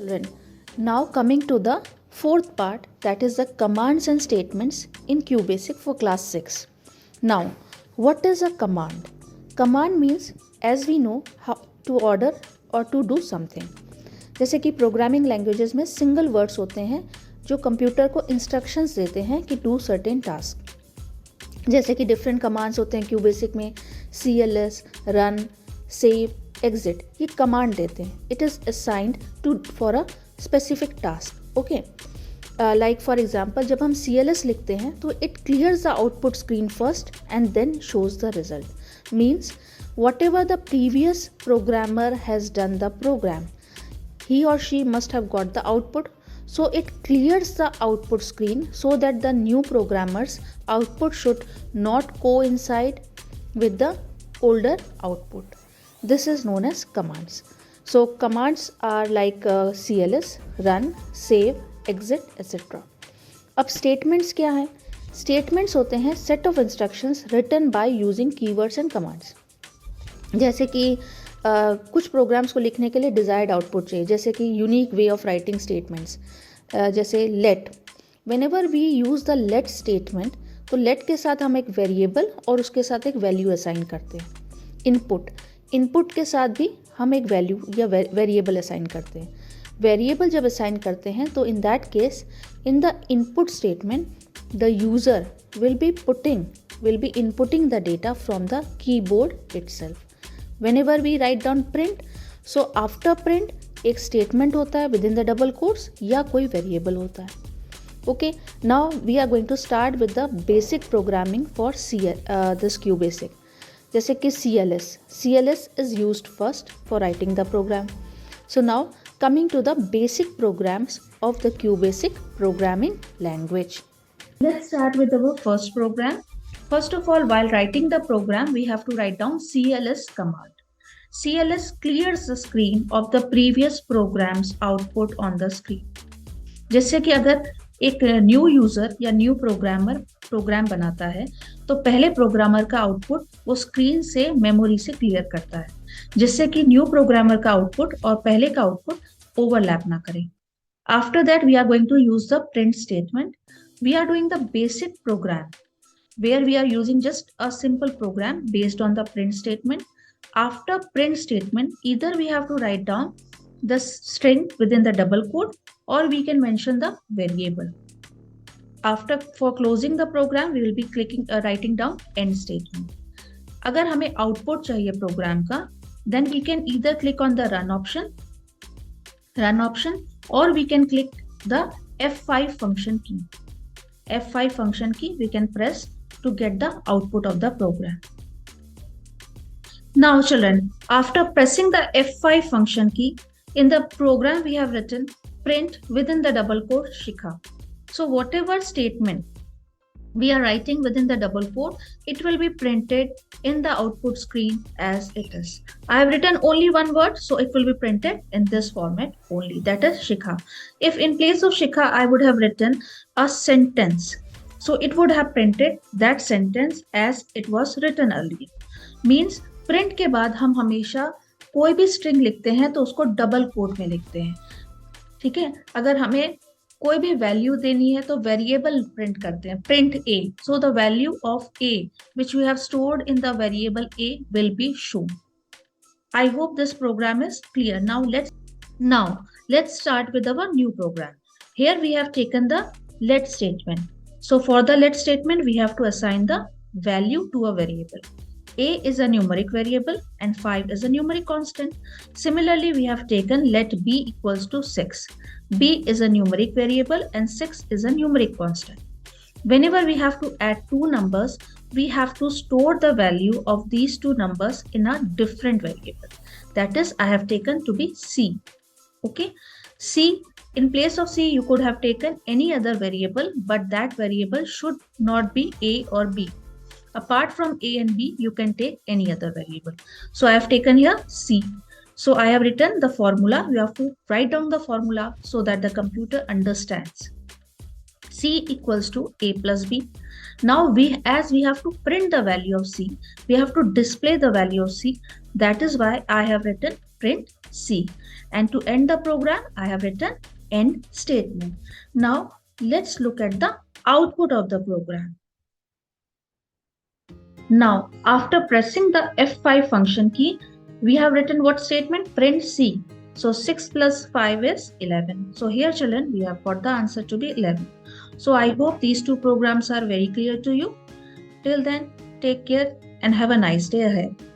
Children, now coming to the fourth part, that is the commands and statements in QBasic for class 6. Now, what is a command? Command means, as we know, how to order or to do something. जैसे कि programming languages में single words होते हैं जो computer को instructions देते हैं कि डू सर्टेन टास्क. जैसे कि डिफरेंट कमांड्स होते हैं QBasic में, CLS, रन, सेव, एग्जिट, ये कमांड देते हैं. It is assigned to for a specific task. Okay, like for example जब हम CLS लिखते हैं तो it clears the output screen first and then shows the result. Means whatever the previous programmer has done the program, he or she must have got the output, so it clears the output screen so that the new programmer's output should not coincide with the older output. This is known as commands. So commands are like CLS, run, save, exit, etc. अब statements क्या है? Statements होते हैं set of instructions written by using keywords and commands. जैसे कि कुछ programmes को लिखने के लिए डिज़ायर्ड आउटपुट चाहिए, जैसे कि unique way of writing statements. जैसे let, whenever we use the let statement, तो लेट के साथ हम एक वेरिएबल और उसके साथ एक वैल्यू असाइन करते हैं. इनपुट, इनपुट के साथ भी हम एक वैल्यू या वेरिएबल असाइन करते हैं. वेरिएबल जब असाइन करते हैं तो in that case in the input statement the user will be inputting the data from the keyboard itself. Whenever we write down print, so after print एक statement होता है within the double quotes या कोई variable होता है. Okay, now we are going to start with the basic programming for this QBasic. जैसे कि CLS is used first for writing the program. So now coming to the basic programs of the QBasic programming language. Let's start with our first program. First of all, while writing the program, we have to write down CLS command. CLS clears the screen of the previous program's output on the screen. जैसे कि अगर एक new user या new programmer program बनाता है तो पहले programmer का आउटपुट वो स्क्रीन से मेमोरी से क्लियर करता है, जिससे कि न्यू प्रोग्रामर का आउटपुट और पहले का आउटपुट ओवरलैप ना करें. After that we are going to use the print statement. We are doing the basic program where we are using just a simple program based on the print statement. After print statement, either we have to write down the string within the double quote or we can mention the variable. After for closing the program, we will be writing down end statement. अगर हमें output चाहिए program का, then we can either click on the run option or we can click the F5 function key. F5 function key we can press to get the output of the program. Now children, after pressing the F5 function key, in the program we have written print within the double quote Shikha. So whatever statement we are writing within the double quote, it will be printed in the output screen as it is. I have written only one word, so it will be printed in this format only, that is Shikha. If in place of Shikha I would have written a sentence, so it would have printed that sentence as it was written earlier. Means print के बाद हम हमेशा कोई भी string लिखते हैं तो उसको double quote में लिखते हैं. ठीक है, अगर हमें कोई भी वैल्यू देनी है तो वेरिएबल प्रिंट करते हैं, print a. So the value of a which we have stored in the variable a will be shown. I hope this program is clear. Now let's start with our new program. Here we have taken the let statement. So for the let statement we have to assign the value to a variable. A is a numeric variable and 5 is a numeric constant. Similarly, we have taken let b equals to 6. B is a numeric variable and 6 is a numeric constant. Whenever we have to add two numbers, we have to store the value of these two numbers in a different variable. That is, I have taken to be C. Okay, C. In place of C, you could have taken any other variable, but that variable should not be A or B. Apart from A and B, you can take any other variable. So I have taken here C. So I have written the formula. You have to write down the formula so that the computer understands. C equals to A plus B. Now as we have to print the value of C, we have to display the value of C. That is why I have written print C. And to end the program, I have written end statement. Now, let's look at the output of the program. Now, after pressing the F5 function key, we have written what statement? Print C. So 6 plus 5 is 11. So here children, we have got the answer to be 11. So I hope these two programs are very clear to you. Till then, take care and have a nice day ahead.